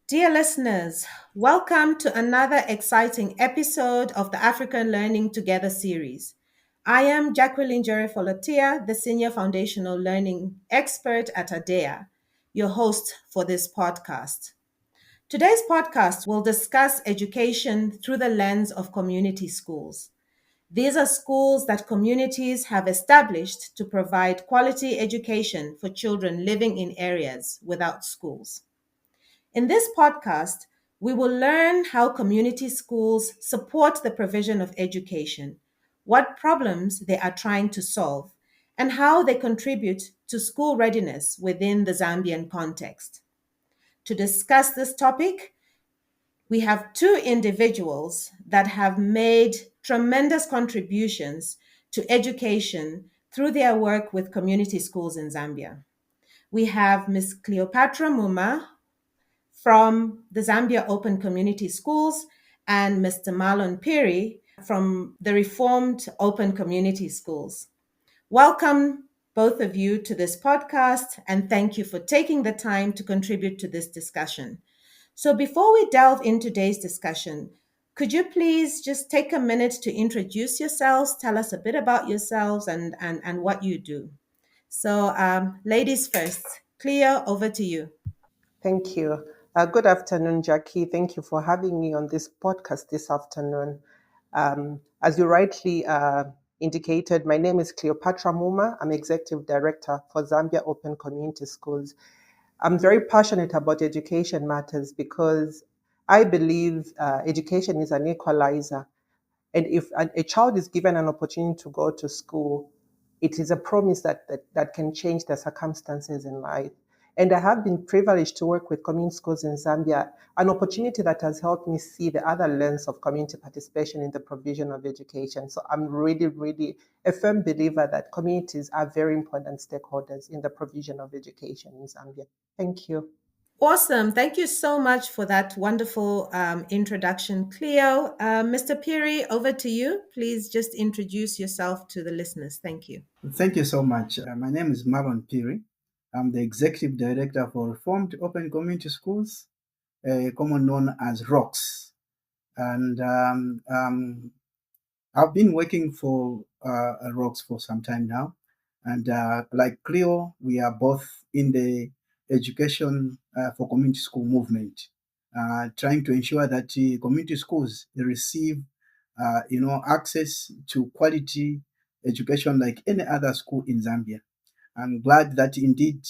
Dear listeners, welcome to another exciting episode of the African Learning Together series. I am Jacqueline Jerefolotia, the Senior Foundational Learning Expert at ADEA, your host for this podcast. Today's podcast will discuss education through the lens of community schools. These are schools that communities have established to provide quality education for children living in areas without schools. In this podcast, we will learn how community schools support the provision of education, what problems they are trying to solve, and how they contribute to school readiness within the Zambian context. To discuss this topic, we have two individuals that have made tremendous contributions to education through their work with community schools in Zambia. We have Ms. Cleopatra Muma, from the Zambia Open Community Schools, and Mr. Marlon Piri from the Reformed Open Community Schools. Welcome, both of you, to this podcast, and thank you for taking the time to contribute to this discussion. So, before we delve into today's discussion, could you please just take a minute to introduce yourselves, tell us a bit about yourselves and what you do? So, ladies first. Cleo, over to you. Thank you. Good afternoon, Jackie. Thank you for having me on this podcast this afternoon. As you rightly indicated, my name is Cleopatra Muma. I'm Executive Director for Zambia Open Community Schools. I'm very passionate about education matters because I believe education is an equalizer. And if a child is given an opportunity to go to school, it is a promise that can change their circumstances in life. And I have been privileged to work with community schools in Zambia, an opportunity that has helped me see the other lens of community participation in the provision of education. So I'm really, really a firm believer that communities are very important stakeholders in the provision of education in Zambia. Thank you. Awesome. Thank you so much for that wonderful introduction, Cleo. Mr. Piri, over to you. Please just introduce yourself to the listeners. Thank you. Thank you so much. My name is Marlon Piri. I'm the Executive Director for Reformed Open Community Schools, common known as ROCS. And I've been working for ROCS for some time now. And like Cleo, we are both in the education for community school movement, trying to ensure that community schools receive, access to quality education like any other school in Zambia. I'm glad that indeed,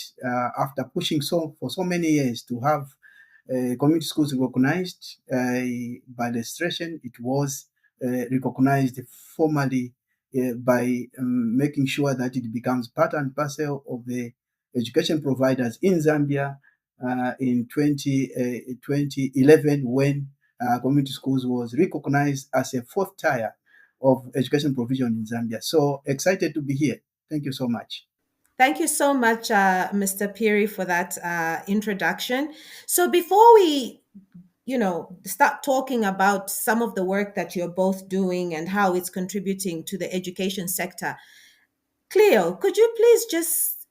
after pushing for so many years to have community schools recognized by legislation, it was recognized formally by making sure that it becomes part and parcel of the education providers in Zambia in 2011 when community schools was recognized as a fourth tier of education provision in Zambia. So excited to be here. Thank you so much. Thank you so much, Mr. Piri, for that introduction. So before we start talking about some of the work that you're both doing and how it's contributing to the education sector, Cleo, could you please just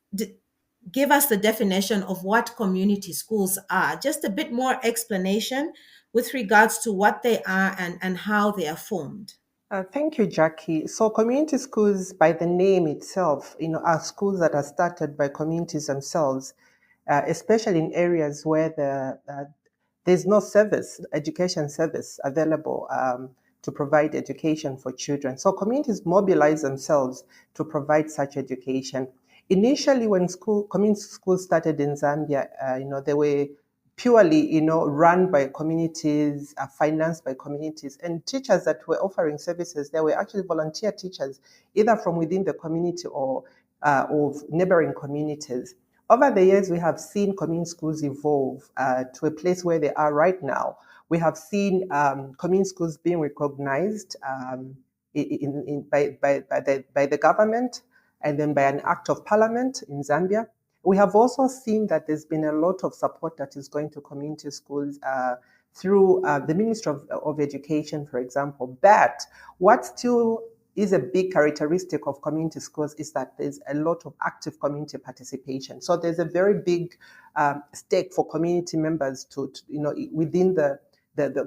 give us the definition of what community schools are? Just a bit more explanation with regards to what they are and how they are formed. Thank you, Jackie. So community schools, by the name itself, are schools that are started by communities themselves, especially in areas where there's no education service available to provide education for children. So communities mobilize themselves to provide such education. Initially, when community schools started in Zambia, they were purely, run by communities, financed by communities, and teachers that were offering services, they were actually volunteer teachers, either from within the community or of neighboring communities. Over the years, we have seen community schools evolve to a place where they are right now. We have seen community schools being recognized by the government and then by an act of parliament in Zambia. We have also seen that there's been a lot of support that is going to community schools through the Ministry of Education, for example. But what still is a big characteristic of community schools is that there's a lot of active community participation. So there's a very big stake for community members to within the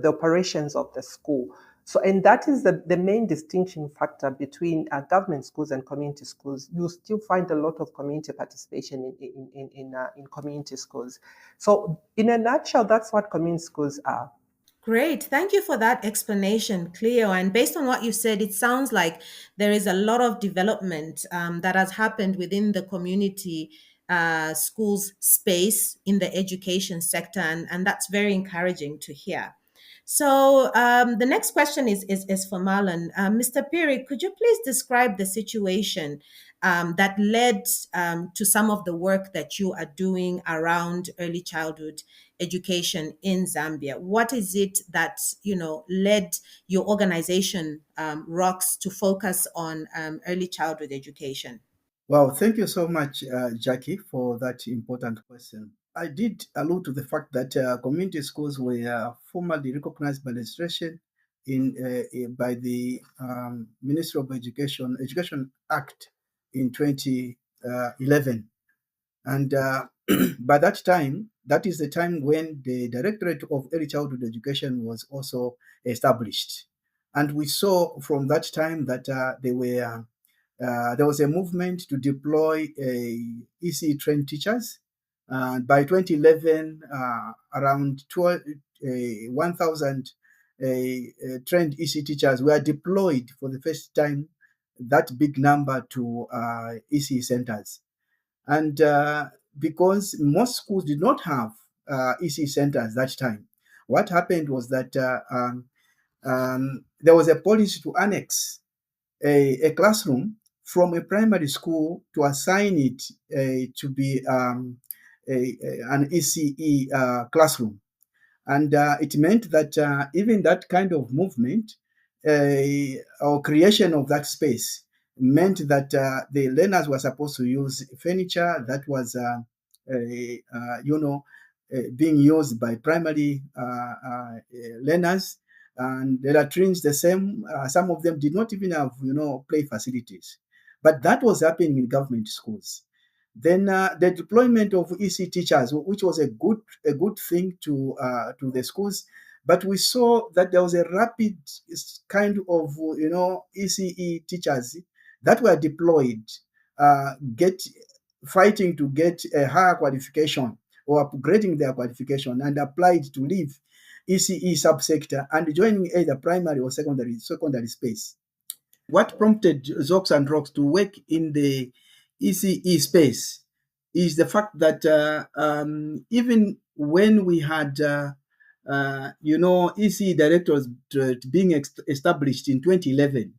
operations of the school. So, and that is the main distinction factor between government schools and community schools. You still find a lot of community participation in community schools. So, in a nutshell, that's what community schools are. Great. Thank you for that explanation, Cleo. And based on what you said, it sounds like there is a lot of development that has happened within the community schools space in the education sector. And that's very encouraging to hear. So the next question is for Marlon. Mr. Piri, could you please describe the situation that led to some of the work that you are doing around early childhood education in Zambia? What is it that led your organization, ROCKS, to focus on early childhood education? Well, thank you so much, Jackie, for that important question. I did allude to the fact that community schools were formally recognized by legislation by the Ministry of Education Act in 2011. And by that time, that is the time when the Directorate of Early Childhood Education was also established. And we saw from that time that there was a movement to deploy EC trained teachers. By 2011, around 1,000 trained EC teachers were deployed for the first time, that big number to EC centers. And because most schools did not have EC centers that time, what happened was that there was a policy to annex a classroom from a primary school to assign it to be an ECE classroom. And it meant that even that kind of movement or creation of that space meant that the learners were supposed to use furniture that was, being used by primary learners, and the latrines the same. Some of them did not even have, play facilities. But that was happening in government schools. Then the deployment of EC teachers, which was a good thing to the schools, but we saw that there was a rapid kind of ECE teachers that were deployed, fighting to get a higher qualification or upgrading their qualification, and applied to leave ECE subsector and joining either primary or secondary space. What prompted ZOCS and ROCKS to work in the ECE space is the fact that even when we had ECE directors being established in 2011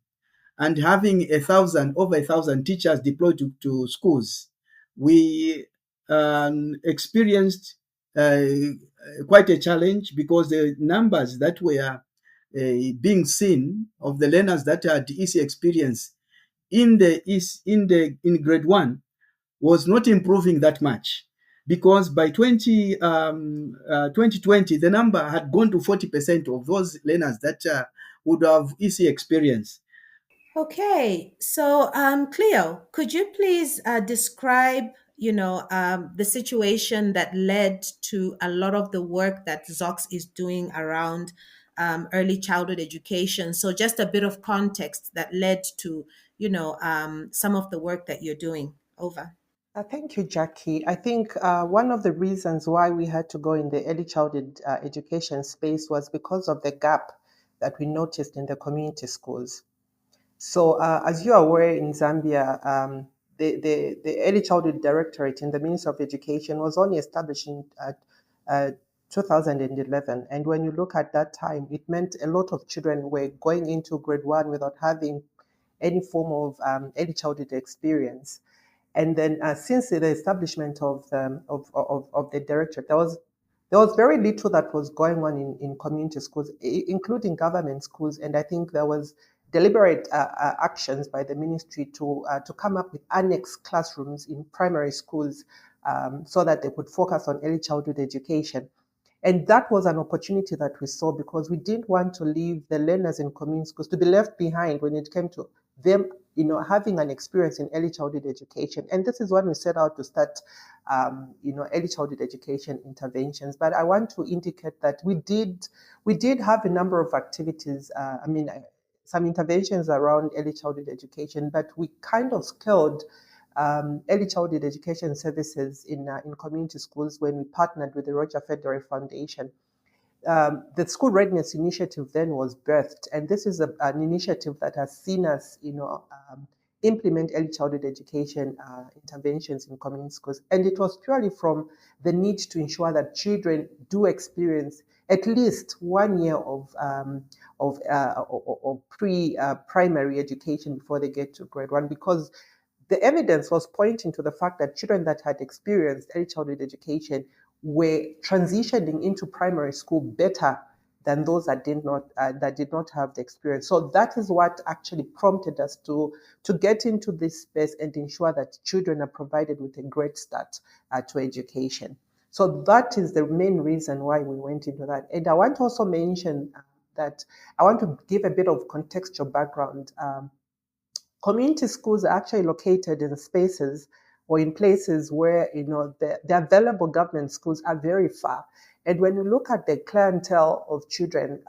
and having over 1,000 teachers deployed to schools, we experienced quite a challenge, because the numbers that were being seen of the learners that had EC experience in grade 1 was not improving that much, because by 2020 the number had gone to 40% of those learners that would have EC experience. Okay, so Cleo, could you please describe, the situation that led to a lot of the work that ZOCS is doing around early childhood education? So just a bit of context that led to, some of the work that you're doing. Over. Thank you, Jackie. I think one of the reasons why we had to go in the early childhood education space was because of the gap that we noticed in the community schools. So, as you are aware, in Zambia, the Early Childhood Directorate in the Ministry of Education was only established in 2011. And when you look at that time, it meant a lot of children were going into grade 1 without having any form of early childhood experience. And then since the establishment of the directorate, there was very little that was going on in community schools, including government schools. And I think there was deliberate actions by the ministry to come up with annex classrooms in primary schools so that they could focus on early childhood education. And that was an opportunity that we saw, because we didn't want to leave the learners in community schools to be left behind when it came to them, having an experience in early childhood education. And this is when we set out to start, early childhood education interventions. But I want to indicate that we did have a number of activities. Some interventions around early childhood education, but we kind of scaled early childhood education services in community schools when we partnered with the Roger Federer Foundation. The School Readiness Initiative then was birthed, and this is an initiative that has seen us, implement early childhood education interventions in community schools. And it was purely from the need to ensure that children do experience at least 1 year of pre-primary education before they get to grade one, because the evidence was pointing to the fact that children that had experienced early childhood education were transitioning into primary school better than those that did not have the experience. So that is what actually prompted us to get into this space and ensure that children are provided with a great start to education. So that is the main reason why we went into that. And I want to also mention that I want to give a bit of contextual background. Community schools are actually located in spaces or in places where the available government schools are very far. And when you look at the clientele of children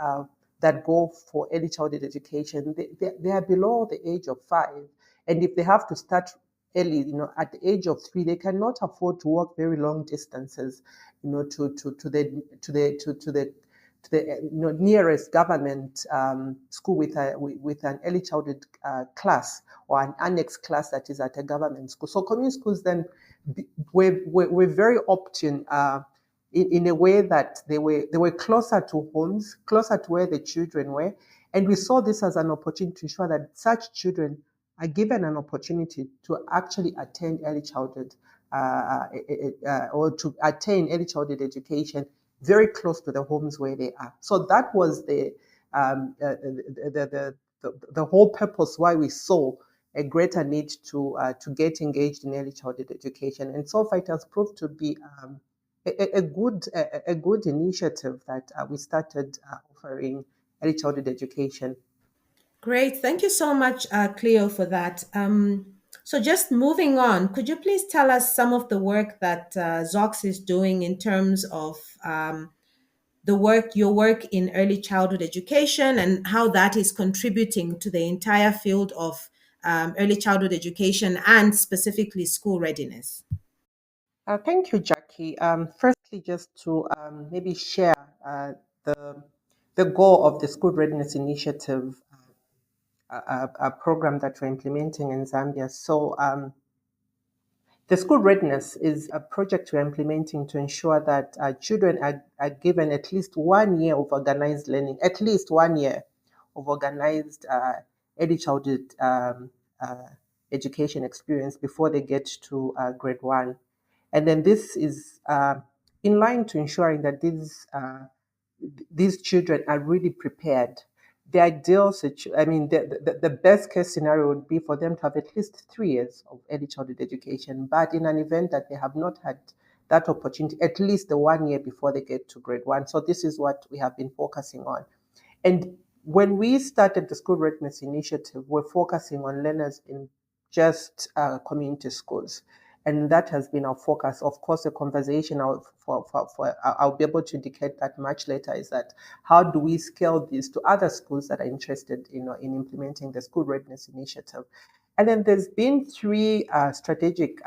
that go for early childhood education, they are below the age of 5. And if they have to start early, at the age of 3, they cannot afford to walk very long distances, to the nearest government school with an early childhood class or an annex class that is at a government school. So community schools then were very opt-in in a way that they were closer to homes, closer to where the children were, and we saw this as an opportunity to ensure that such children are given an opportunity to actually attend early childhood or to attain early childhood education very close to the homes where they are. So that was the whole purpose why we saw a greater need to get engaged in early childhood education. And so far, it has proved to be a good initiative that we started offering early childhood education. Great. Thank you so much, Cleo, for that. So, just moving on, could you please tell us some of the work that ZOX is doing in terms of your work in early childhood education and how that is contributing to the entire field of early childhood education and specifically school readiness? Thank you, Jackie. Firstly, just to maybe share the the goal of the School Readiness Initiative a program that we're implementing in Zambia. So, the school readiness is a project we're implementing to ensure that children are given at least 1 year of organized learning, at least 1 year of organized early childhood uh, education experience before they get to grade one. And then this is in line to ensuring that these children are really prepared. The ideal situation, I mean, the best case scenario would be for them to have at least 3 years of early childhood education. But in an event that they have not had that opportunity, at least the 1 year before they get to grade one. So this is what we have been focusing on. And when we started the School Readiness Initiative, we're focusing on learners in just community schools. And that has been our focus. Of course, the conversation I'll be able to indicate that much later is that how do we scale this to other schools that are interested in implementing the School Readiness Initiative? And then there's been three strategic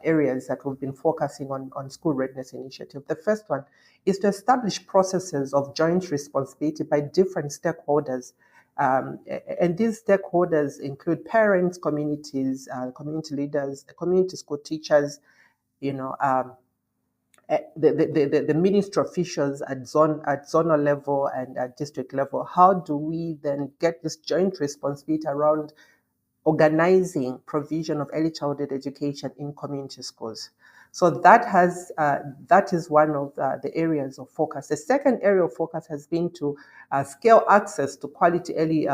areas that we've been focusing on School Readiness Initiative. The first one is to establish processes of joint responsibility by different stakeholders. And these stakeholders include parents, communities, community leaders, community school teachers, you know, the ministry officials at zonal level and at district level. How do we then get this joint responsibility around organizing provision of early childhood education in community schools? So that is one of the areas of focus. The second area of focus has been to scale access to quality early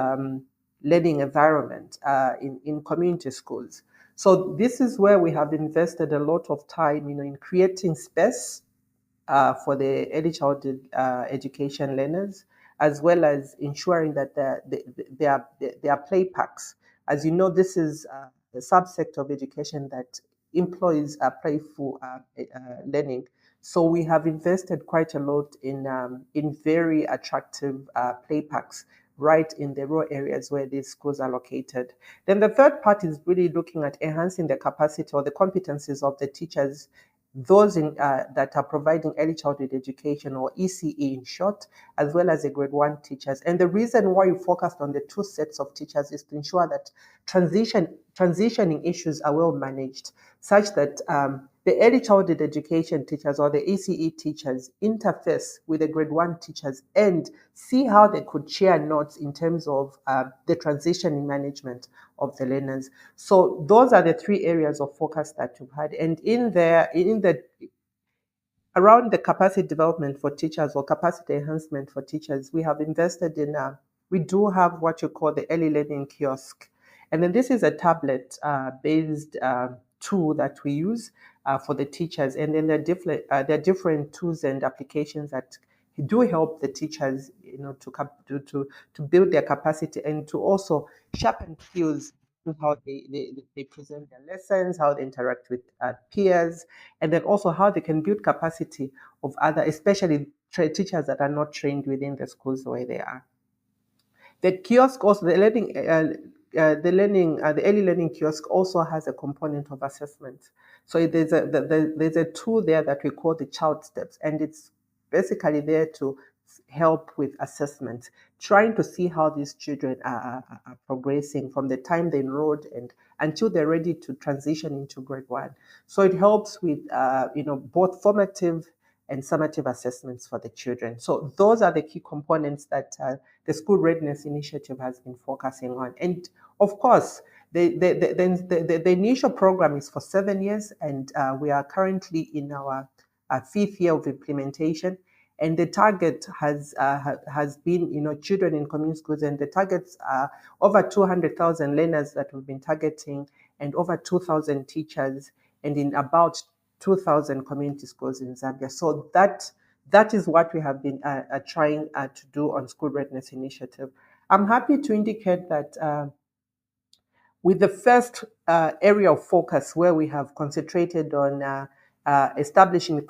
learning environment in community schools. So this is where we have invested a lot of time, in creating space for the early childhood education learners, as well as ensuring that there are play parks. As you know, this is a subsector of education that employs playful learning. So we have invested quite a lot in very attractive play parks right in the rural areas where these schools are located. Then the third part is really looking at enhancing the capacity or the competencies of the teachers, those that are providing early childhood education, or ECE in short, as well as the grade one teachers. And the reason why we focused on the two sets of teachers is to ensure that transitioning issues are well managed, such that the early childhood education teachers or the ECE teachers interface with the grade one teachers and see how they could share notes in terms of the transitioning management of the learners. So those are the three areas of focus that we've had. And in the around the capacity development for teachers or capacity enhancement for teachers, we have invested in, we do have what you call the early learning kiosk. And then this is a tablet based tool that we use for the teachers. And then there are different tools and applications that do help the teachers, to build their capacity and to also sharpen skills in how they present their lessons, how they interact with peers, and then also how they can build capacity of other, especially teachers that are not trained within the schools where they are. The kiosk also, the early learning kiosk also has a component of assessment. So there's a tool there that we call the child steps, and it's basically there to help with assessment, trying to see how these children are progressing from the time they enrolled and until they're ready to transition into grade one. So it helps with both formative and summative assessments for the children. So those are the key components that the School Readiness Initiative has been focusing on. And of course, the initial program is for 7 years, and we are currently in our fifth year of implementation. And the target has been, children in community schools, and the targets are over 200,000 learners that we've been targeting, and over 2,000 teachers, and in about 2,000 community schools in Zambia. So that is what we have been trying to do on School Readiness Initiative. I'm happy to indicate that with the first area of focus where we have concentrated on establishing the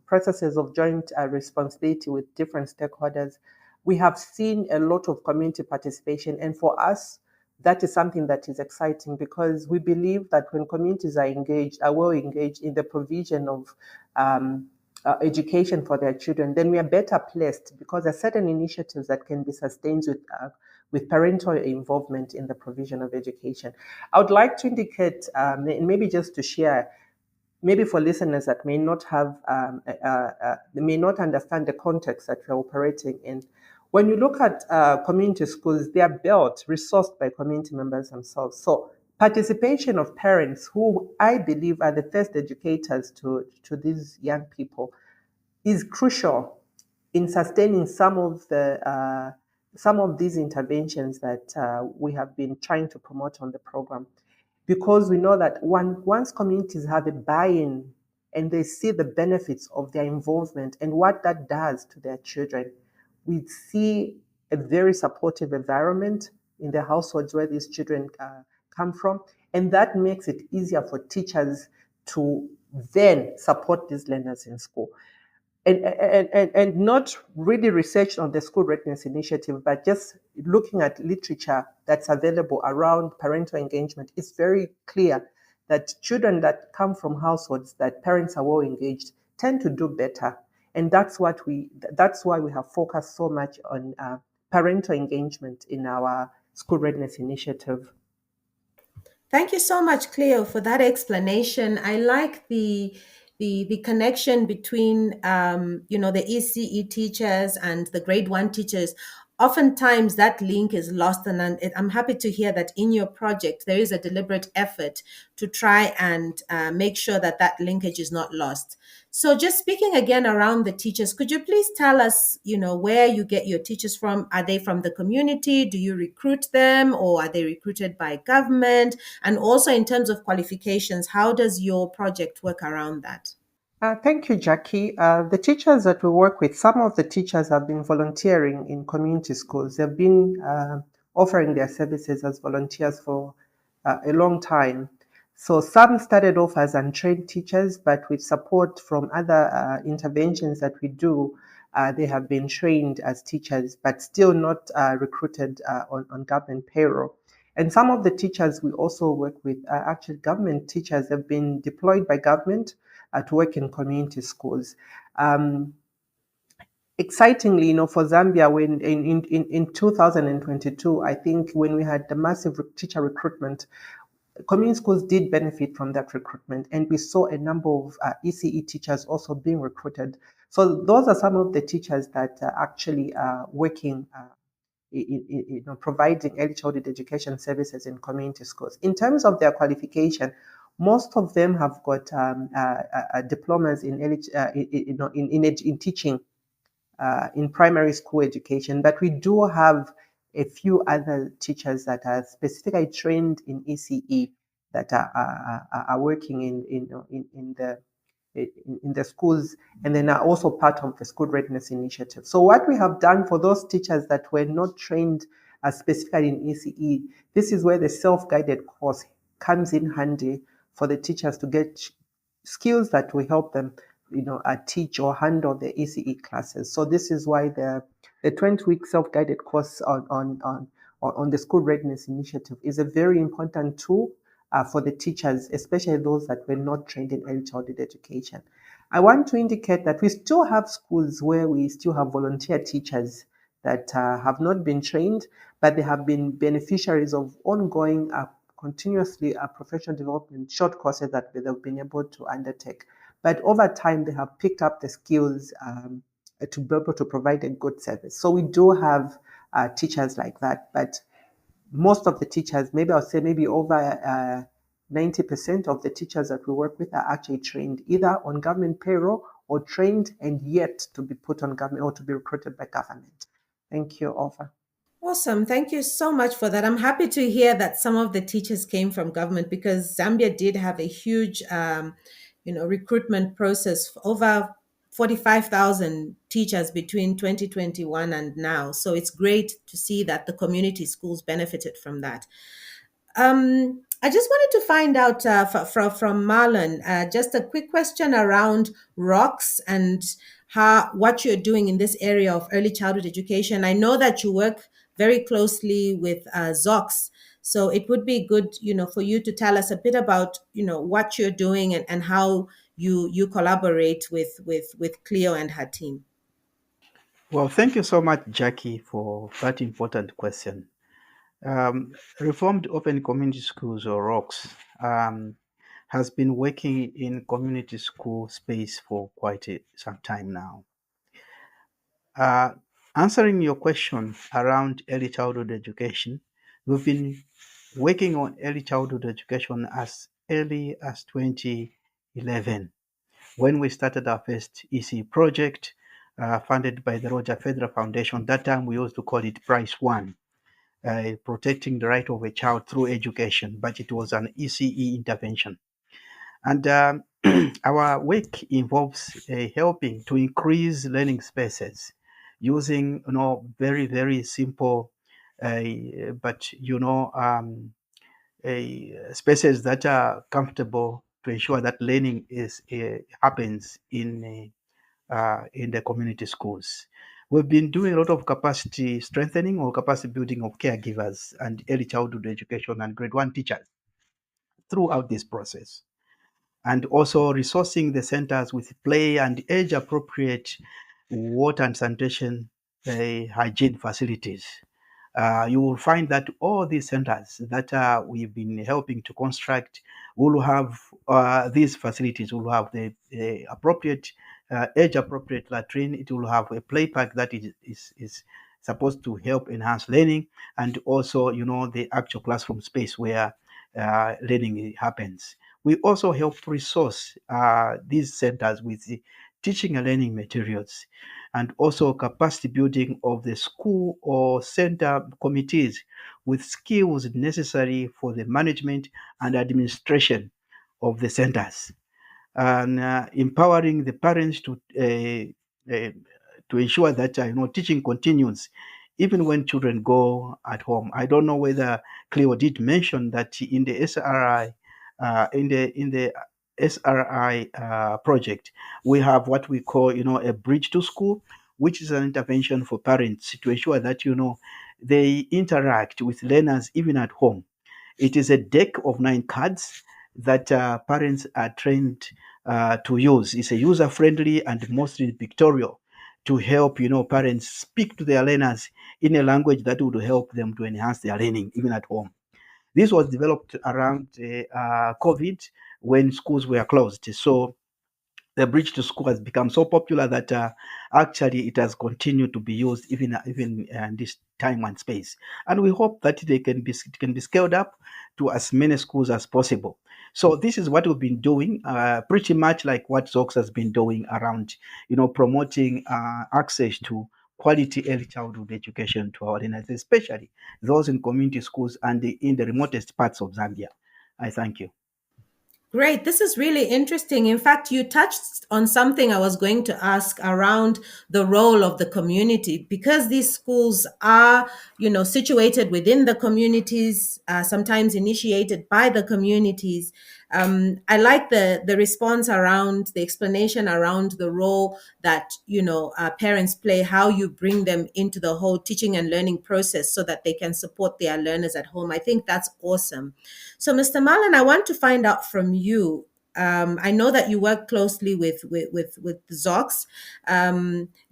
processes of joint responsibility with different stakeholders, we have seen a lot of community participation. And for us, that is something that is exciting, because we believe that when communities are well engaged in the provision of education for their children, then we are better placed, because there are certain initiatives that can be sustained with parental involvement in the provision of education. I would like to indicate, maybe just to share, maybe for listeners that may not they may not understand the context that we're operating in. When you look at community schools, they are built, resourced by community members themselves. So participation of parents, who I believe are the first educators to these young people, is crucial in sustaining some of these interventions that we have been trying to promote on the program, because we know that once communities have a buy-in and they see the benefits of their involvement and what that does to their children, we see a very supportive environment in the households where these children come from, and that makes it easier for teachers to then support these learners in school. And not really research on the School Readiness Initiative, but just looking at literature that's available around parental engagement, it's very clear that children that come from households that parents are well engaged tend to do better. And that's why we have focused so much on parental engagement in our School Readiness Initiative. Thank you so much, Cleo, for that explanation. I like the connection between the ECE teachers and the grade one teachers. Oftentimes that link is lost, and I'm happy to hear that in your project there is a deliberate effort to try and make sure that that linkage is not lost. So just speaking again around the teachers, could you please tell us, where you get your teachers from? Are they from the community? Do you recruit them, or are they recruited by government? And also in terms of qualifications, how does your project work around that? Thank you, Jackie. The teachers that we work with, some of the teachers have been volunteering in community schools. They've been offering their services as volunteers for a long time. So some started off as untrained teachers, but with support from other interventions that we do, they have been trained as teachers, but still not recruited on government payroll. And some of the teachers we also work with are actually government teachers have been deployed by government to work in community schools. Um, Excitingly, for Zambia, when in 2022, I think when we had the massive teacher recruitment, community schools did benefit from that recruitment, and we saw a number of ECE teachers also being recruited. So those are some of the teachers that are actually working, providing early childhood education services in community schools. In terms of their qualification, most of them have got diplomas in early, in teaching in primary school education, but we do have a few other teachers that are specifically trained in ECE that are working in the schools, and then are also part of the school readiness initiative. So what we have done for those teachers that were not trained specifically in ECE, this is where the self-guided course comes in handy for the teachers to get skills that will help them, teach or handle the ECE classes. So this is why the 20-week self-guided course on the school readiness initiative is a very important tool for the teachers, especially those that were not trained in early childhood education. I want to indicate that we still have schools where we still have volunteer teachers that have not been trained, but they have been beneficiaries of ongoing continuously professional development short courses that they've been able to undertake. But over time, they have picked up the skills to be able to provide a good service. So we do have teachers like that, but most of the teachers, maybe I'll say maybe over 90% of the teachers that we work with are actually trained either on government payroll or trained and yet to be put on government or to be recruited by government. Thank you, Alpha. Awesome. Thank you so much for that. I'm happy to hear that some of the teachers came from government because Zambia did have a huge, recruitment process for over 45,000 teachers between 2021 and now. So it's great to see that the community schools benefited from that. I just wanted to find out from Marlon just a quick question around rocks and what you're doing in this area of early childhood education. I know that you work very closely with ZOCs, so it would be good, for you to tell us a bit about, what you're doing and how you collaborate with Cleo and her team. Well, thank you so much, Jackie, for that important question. Reformed Open Community Schools, or ROCs, has been working in community school space for quite some time now. Uh, Answering your question around early childhood education, we've been working on early childhood education as early as 2011 when we started our first EC project funded by the Roger Federer Foundation. That time we used to call it Price One, protecting the right of a child through education, but it was an ECE intervention. And our work involves helping to increase learning spaces using, very, very simple, but, spaces that are comfortable to ensure that learning happens in the community schools. We've been doing a lot of capacity strengthening or capacity building of caregivers and early childhood education and grade one teachers throughout this process, and also resourcing the centers with play and age appropriate water and sanitation hygiene facilities. You will find that all these centers that we've been helping to construct will have these facilities, will have the appropriate, age appropriate latrine. It will have a play park that is supposed to help enhance learning, and also, the actual classroom space where learning happens. We also help resource these centers with the teaching and learning materials, and also capacity building of the school or center committees with skills necessary for the management and administration of the centers, and empowering the parents uh, to ensure that teaching continues even when children go at home. I don't know whether Cleo did mention that in the SRI, in the SRI project, we have what we call, a bridge to school, which is an intervention for parents to ensure that, they interact with learners even at home. It is a deck of 9 cards that parents are trained to use. It's a user friendly and mostly pictorial to help parents speak to their learners in a language that would help them to enhance their learning even at home. This was developed around COVID when schools were closed. So the bridge to school has become so popular that actually it has continued to be used even in this time and space. And we hope that they can be scaled up to as many schools as possible. So this is what we've been doing, pretty much like what Zox has been doing around, promoting access to quality early childhood education to our learners, especially those in community schools and in the remotest parts of Zambia. I thank you. Great. This is really interesting. In fact, you touched on something I was going to ask around the role of the community, because these schools are, situated within the communities, sometimes initiated by the communities. I like the response around the explanation around the role that, parents play, how you bring them into the whole teaching and learning process so that they can support their learners at home. I think that's awesome. So, Mr. Marlon, I want to find out from you. I know that you work closely with Zox,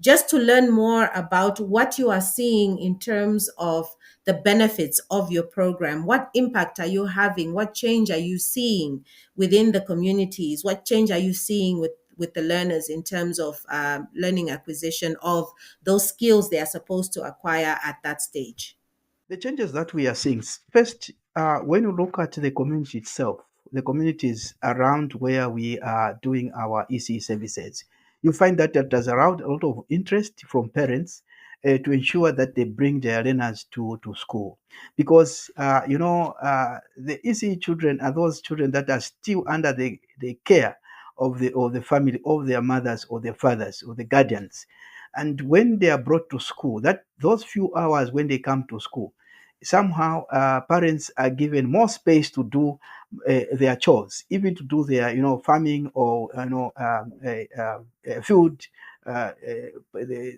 just to learn more about what you are seeing in terms of the benefits of your program. What impact are you having? What change are you seeing within the communities? What change are you seeing with the learners in terms of learning acquisition of those skills they are supposed to acquire at that stage? The changes that we are seeing, first, when you look at the community itself, the communities around where we are doing our EC services, you find that there's around a lot of interest from parents to ensure that they bring their learners to school. Because, the EC children are those children that are still under the care of the family, of their mothers or their fathers or the guardians. And when they are brought to school, that those few hours when they come to school, somehow parents are given more space to do their chores, even to do their farming or food, the,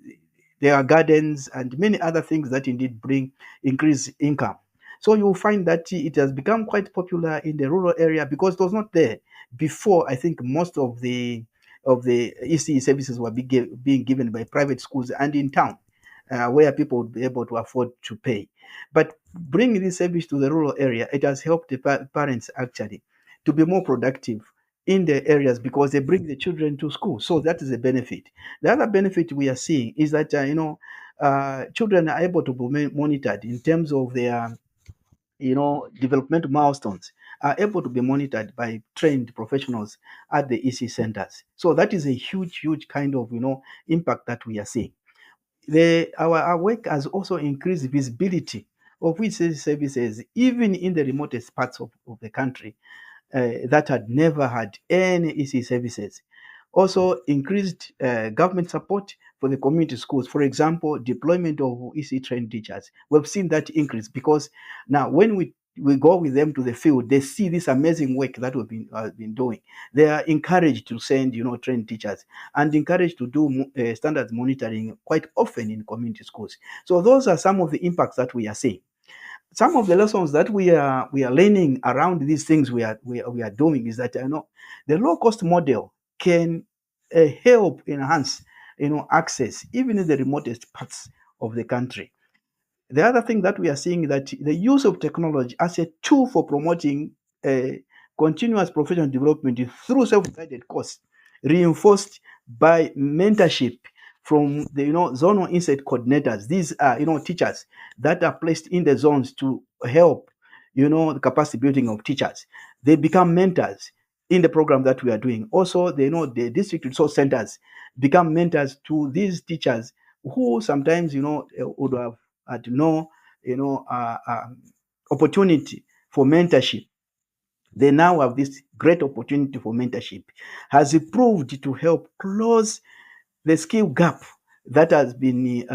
their gardens and many other things that indeed bring increased income. So you'll find that it has become quite popular in the rural area because it was not there before. I think most of the ECE services were being given by private schools and in town, where people would be able to afford to pay. But bringing this service to the rural area, it has helped the parents actually to be more productive in the areas because they bring the children to school. So that is a benefit. The other benefit we are seeing is that children are able to be monitored in terms of their developmental milestones are able to be monitored by trained professionals at the EC centers. So that is a huge, huge kind of impact that we are seeing. Our work has also increased visibility of which services, even in the remotest parts of the country that had never had any EC services. Also, increased government support for the community schools. For example, deployment of EC trained teachers. We've seen that increase because now when we go with them to the field, they see this amazing work that we've been doing. They are encouraged to send, trained teachers and encouraged to do standards monitoring quite often in community schools. So those are some of the impacts that we are seeing. Some of the lessons that we are learning around these things we are doing is that the low cost model can help enhance access even in the remotest parts of the country. The other thing that we are seeing is that the use of technology as a tool for promoting continuous professional development through self-guided course, reinforced by mentorship from the zonal insight coordinators. These are teachers that are placed in the zones to help the capacity building of teachers. They become mentors in the program that we are doing. Also, the district resource centers become mentors to these teachers who sometimes would have had no opportunity for mentorship. They now have this great opportunity for mentorship, has proved to help close the skill gap that has been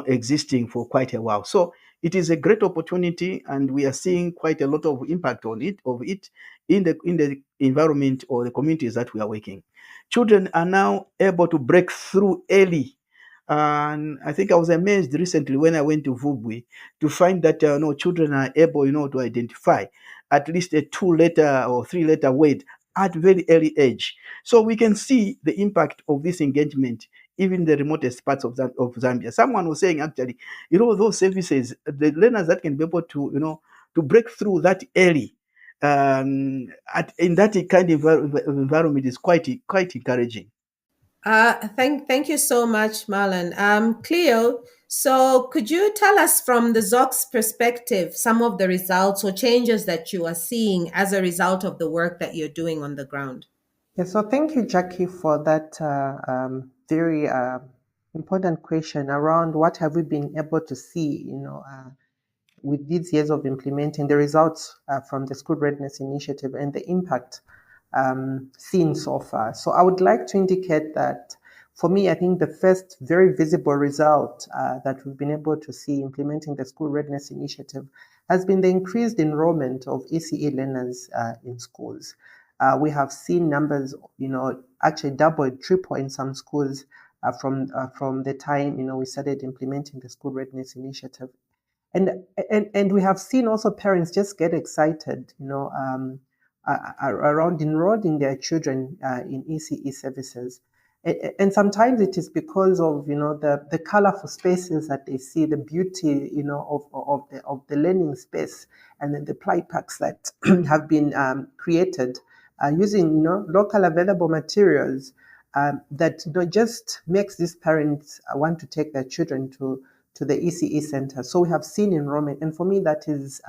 existing for quite a while. So it is a great opportunity, and we are seeing quite a lot of impact of it in the environment or the communities that we are working. Children are now able to break through early. And I think I was amazed recently when I went to Vubwi to find that no, children are able, to identify at least a 2 letter or 3 letter word at very early age. So we can see the impact of this engagement even in the remotest parts of Zambia. Someone was saying actually, those services, the learners that can be able to break through that early in that kind of environment is quite encouraging. Thank you so much, Marlon. Cleo, so could you tell us from the ZOC's perspective some of the results or changes that you are seeing as a result of the work that you're doing on the ground? Yeah, so thank you, Jackie, for that very important question around what have we been able to see, with these years of implementing the results from the School Readiness Initiative and the impact seen so far. So I would like to indicate that for me, I think the first very visible result that we've been able to see implementing the School Readiness Initiative has been the increased enrollment of ECE learners in schools. We have seen numbers, actually double, triple in some schools from the time we started implementing the School Readiness Initiative. And we have seen also parents just get excited, around enrolling their children in ECE services. And sometimes it is because of the colorful spaces that they see, the beauty of the learning space, and then the play packs that have been created using local available materials that just makes these parents want to take their children to the ECE center. So we have seen enrollment, and for me that is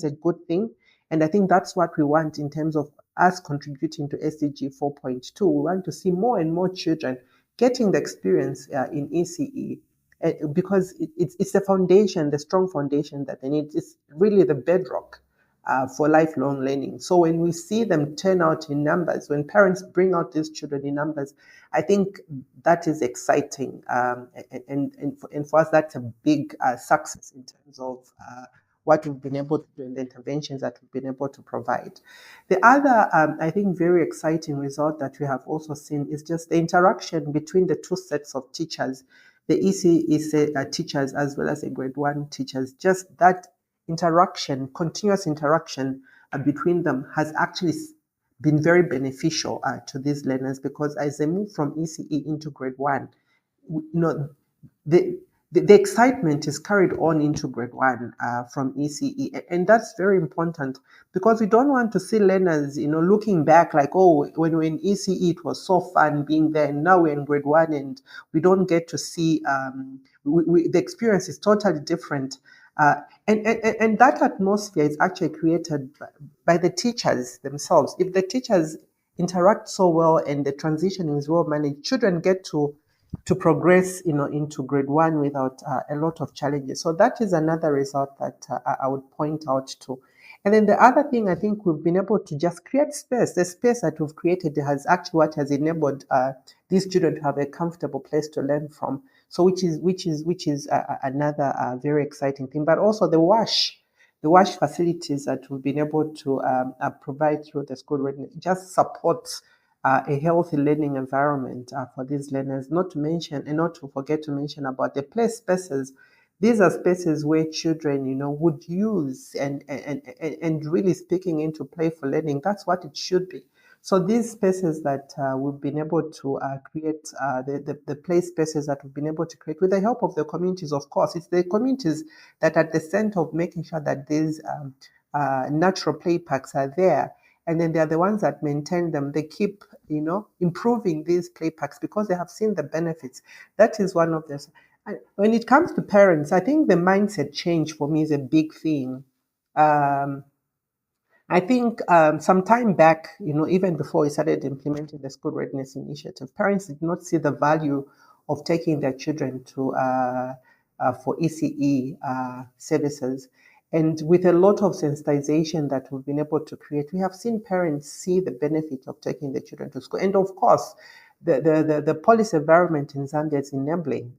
a good thing, and I think that's what we want in terms of us contributing to SDG 4.2. We want to see more and more children getting the experience in ECE. Because it's the foundation, the strong foundation that they need. It's really the bedrock for lifelong learning. So when we see them turn out in numbers, when parents bring out these children in numbers, I think that is exciting. And for us, that's a big success in terms of what we've been able to do and the interventions that we've been able to provide. The other, I think, very exciting result that we have also seen is just the interaction between the two sets of teachers, the ECE teachers as well as the grade one teachers. Just that interaction, continuous interaction between them has actually been very beneficial to these learners, because as they move from ECE into grade one, you know, the, the excitement is carried on into grade one from ECE. And that's very important, because we don't want to see learners, looking back like, oh, when we're in ECE, it was so fun being there. And now we're in grade one and we don't get to see, the experience is totally different. And that atmosphere is actually created by the teachers themselves. If the teachers interact so well and the transition is well managed, children get to progress, into grade one without a lot of challenges. So that is another result that I would point out to. And then the other thing, I think we've been able to just create space. The space that we've created has actually what has enabled these children to have a comfortable place to learn from. So which is another very exciting thing. But also the wash facilities that we've been able to provide through the school readiness just supports a healthy learning environment for these learners. Not to mention, and not to forget to mention about the play spaces. These are spaces where children, would use and really speaking into playful learning. That's what it should be. So these spaces that we've been able to create, the play spaces that we've been able to create with the help of the communities, of course. It's the communities that are at the center of making sure that these natural play parks are there. And then they are the ones that maintain them. They keep, improving these play parks because they have seen the benefits. That is one of the. When it comes to parents, I think the mindset change for me is a big thing. Um, I think some time back, even before we started implementing the school readiness initiative, parents did not see the value of taking their children to for ECE services. And with a lot of sensitization that we've been able to create, we have seen parents see the benefit of taking their children to school. And of course, the policy environment in Zambia is enabling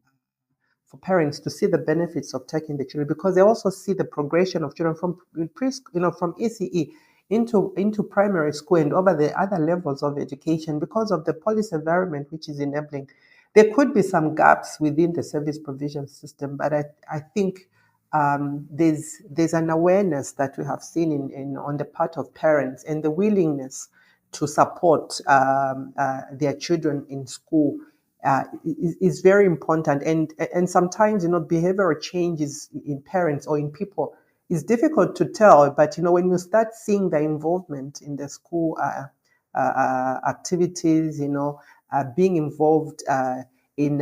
for parents to see the benefits of taking the children, because they also see the progression of children from preschool, from ECE into primary school and over the other levels of education because of the policy environment which is enabling. There could be some gaps within the service provision system, but I think there's an awareness that we have seen on the part of parents and the willingness to support their children in school is very important. And sometimes, behavioral changes in parents or in people is difficult to tell. But, when you start seeing the involvement in the school activities, being involved in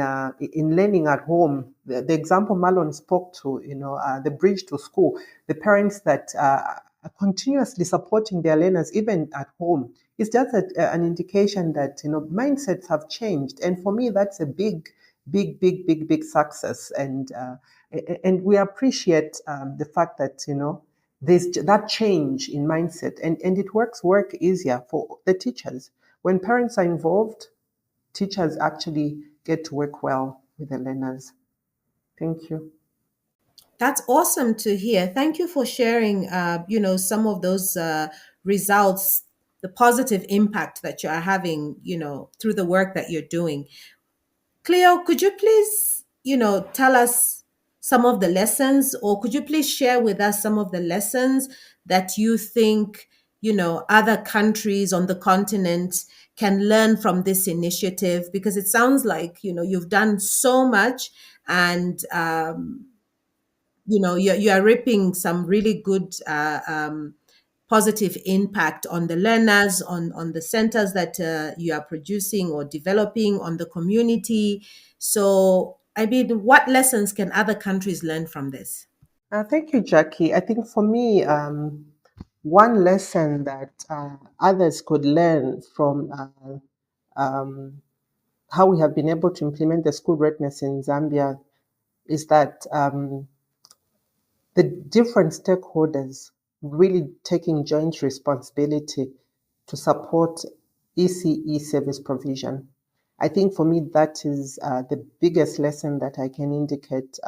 learning at home, the example Marlon spoke to, the bridge to school, the parents that are continuously supporting their learners even at home, it's just an indication that mindsets have changed. And for me, that's a big, big, big, big, big success. And we appreciate the fact that there's that change in mindset, and it work easier for the teachers when parents are involved. Teachers actually get to work well with the learners. Thank you. That's awesome to hear. Thank you for sharing, some of those results, the positive impact that you are having, through the work that you're doing. Cleo, could you please, tell us some of the lessons, or could you please share with us some of the lessons that you think, other countries on the continent can learn from this initiative? Because it sounds like, you've done so much, and you are reaping some really good positive impact on the learners, on the centers that you are producing or developing, on the community. So, I mean, what lessons can other countries learn from this? Thank you, Jackie. I think for me, one lesson that others could learn from how we have been able to implement the school readiness in Zambia is that the different stakeholders really taking joint responsibility to support ECE service provision. I think for me, that is the biggest lesson that I can indicate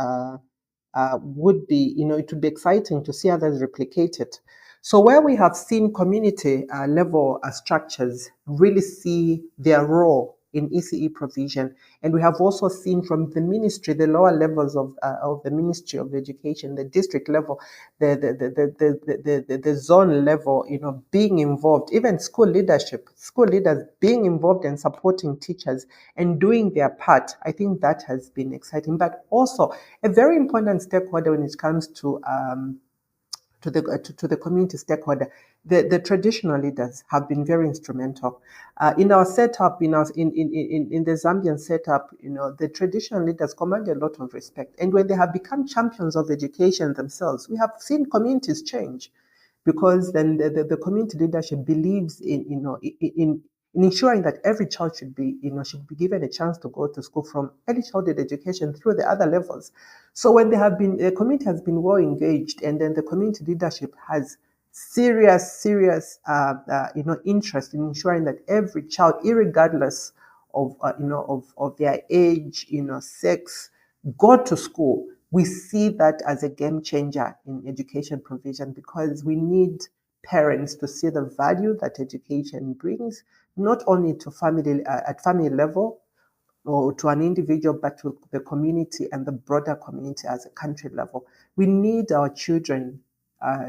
would be, it would be exciting to see others replicate it. So where we have seen community level structures really see their role in ECE provision, and we have also seen from the ministry, the lower levels of the Ministry of Education, the district level, the zone level, being involved, even school leadership, school leaders being involved and supporting teachers and doing their part. I think that has been exciting, but also a very important stakeholder when it comes to the community stakeholder. The traditional leaders have been very instrumental in our setup. In the Zambian setup, the traditional leaders command a lot of respect, and when they have become champions of education themselves, we have seen communities change, because then the community leadership believes in ensuring that every child should be given a chance to go to school from early childhood education through the other levels. So when the community has been well engaged, and then the community leadership has serious interest in ensuring that every child, irregardless of their age, sex, go to school. We see that as a game changer in education provision, because we need parents to see the value that education brings, not only to family at family level or to an individual, but to the community and the broader community as a country level. We need our children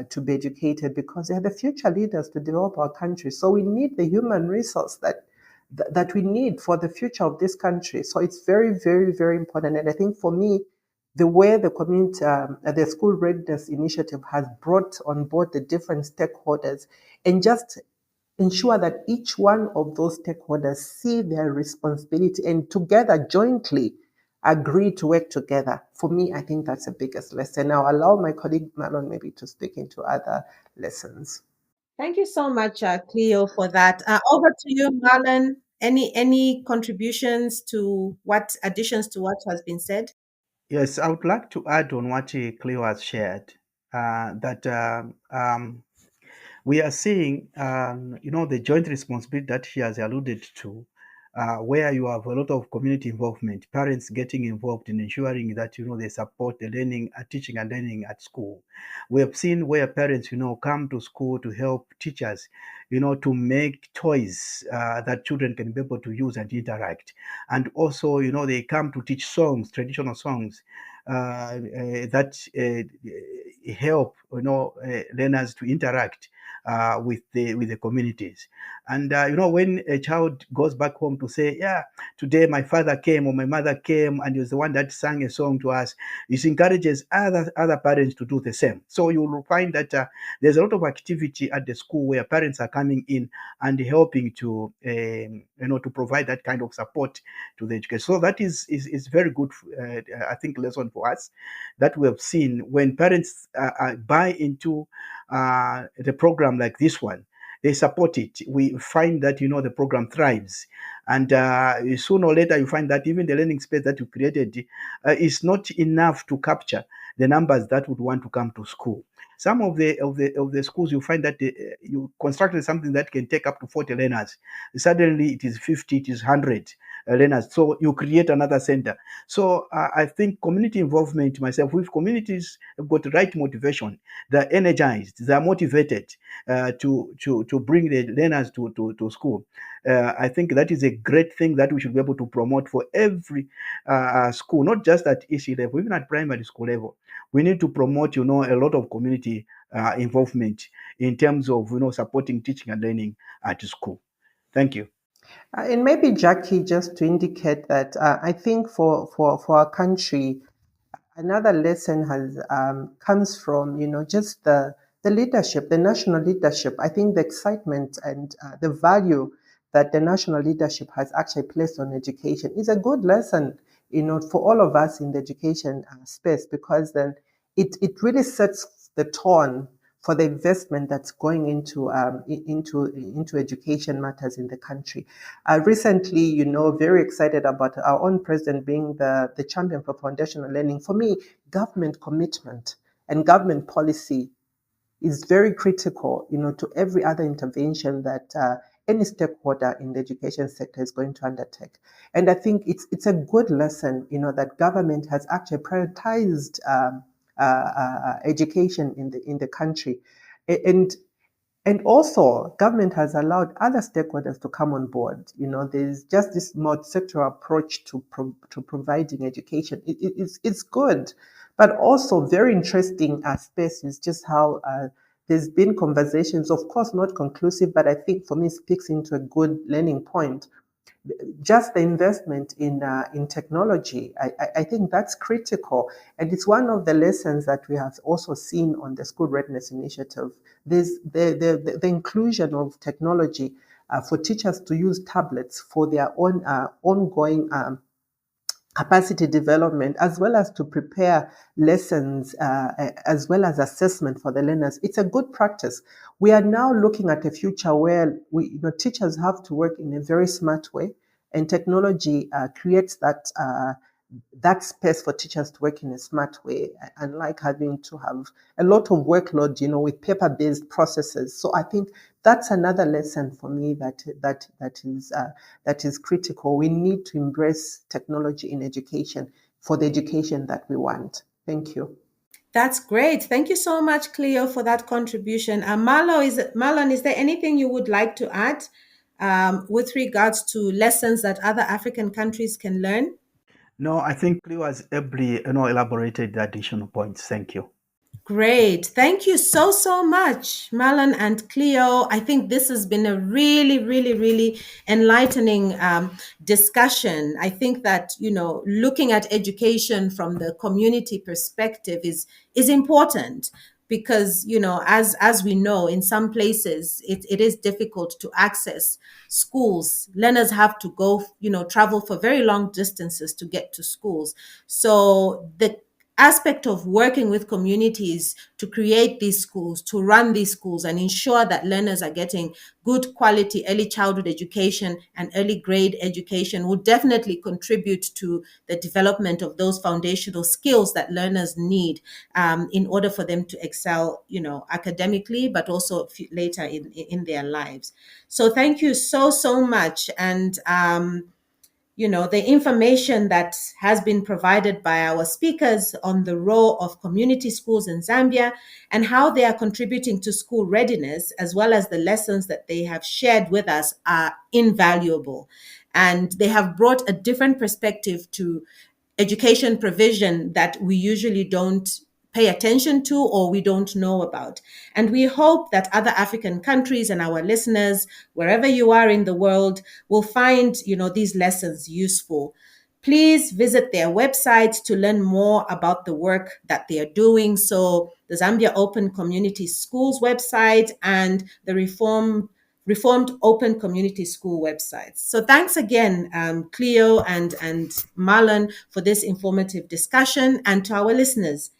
to be educated, because they are the future leaders to develop our country. So we need the human resource that we need for the future of this country. So it's very, very, very important. And I think for me, the way the community, the school readiness initiative has brought on board the different stakeholders and just ensure that each one of those stakeholders see their responsibility and together jointly agree to work together. For me, I think that's the biggest lesson. I'll allow my colleague Marlon maybe to speak into other lessons. Thank you so much, Cleo, for that. Over to you, Marlon. Any contributions to what additions to what has been said? Yes, I would like to add on what Cleo has shared, that we are seeing, the joint responsibility that she has alluded to. where you have a lot of community involvement, parents getting involved in ensuring that they support the learning, teaching and learning at school. We have seen where parents come to school to help teachers, to make toys that children can be able to use and interact, and also they come to teach songs, traditional songs, that help learners to interact with the communities. And when a child goes back home to say, yeah, today my father came or my mother came and he was the one that sang a song to us, it encourages other parents to do the same. So you will find that there's a lot of activity at the school where parents are coming in and helping to to provide that kind of support to the education. So that is very good, I think, lesson for us that we have seen when parents buy into the program like this one. They support it. We find that the program thrives, and sooner or later you find that even the learning space that you created is not enough to capture the numbers that would want to come to school. Some of the schools, you find that you constructed something that can take up to 40 learners. Suddenly it is 50, it is 100 learners. So you create another center. So I think community involvement, myself, with communities have got the right motivation, they're energized, they're motivated to bring the learners to school. I think that is a great thing that we should be able to promote for every school, not just at EC level, even at primary school level. We need to promote, a lot of community involvement in terms of, supporting teaching and learning at school. Thank you. And maybe, Jackie, just to indicate that I think for our country, another lesson has comes from just the leadership, the national leadership. I think the excitement and the value that the national leadership has actually placed on education is a good lesson, for all of us in the education space, because then it really sets the tone for the investment that's going into education matters in the country. Recently, very excited about our own president being the champion for foundational learning. For me, government commitment and government policy is very critical, to every other intervention that any stakeholder in the education sector is going to undertake. And I think it's a good lesson, that government has actually prioritized education in the country, and and also, government has allowed other stakeholders to come on board. There's just this multi-sectoral approach to providing education. It's good, but also very interesting space is just how there's been conversations, of course, not conclusive, but I think for me speaks into a good learning point. Just the investment in technology, I think that's critical, and it's one of the lessons that we have also seen on the School Readiness Initiative. There's the inclusion of technology for teachers to use tablets for their own ongoing capacity development, as well as to prepare lessons, as well as assessment for the learners. It's a good practice. We are now looking at a future where teachers have to work in a very smart way, and technology creates that space for teachers to work in a smart way, unlike having to have a lot of workload, with paper-based processes. So I think that's another lesson for me that is critical. We need to embrace technology in education for the education that we want. Thank you. That's great. Thank you so much, Cleo, for that contribution. Marlon, is there anything you would like to add with regards to lessons that other African countries can learn? No, I think Cleo has ably, elaborated the additional points. Thank you. Great. Thank you so, so much, Marlon and Cleo. I think this has been a really, really, really enlightening discussion. I think that, looking at education from the community perspective is important because, as we know, in some places, it is difficult to access schools. Learners have to go, travel for very long distances to get to schools. So the aspect of working with communities to create these schools, to run these schools, and ensure that learners are getting good quality early childhood education and early grade education will definitely contribute to the development of those foundational skills that learners need in order for them to excel, academically, but also later in their lives. So thank you so much. And the information that has been provided by our speakers on the role of community schools in Zambia and how they are contributing to school readiness, as well as the lessons that they have shared with us, are invaluable. And they have brought a different perspective to education provision that we usually don't pay attention to or we don't know about. And we hope that other African countries and our listeners, wherever you are in the world, will find, these lessons useful. Please visit their website to learn more about the work that they are doing. So the Zambia Open Community Schools website and the Reformed Open Community School websites. So thanks again, Cleo and Marlon, for this informative discussion. And to our listeners,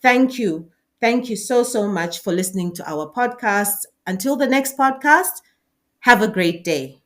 thank you. Thank you so much for listening to our podcast. Until the next podcast, have a great day.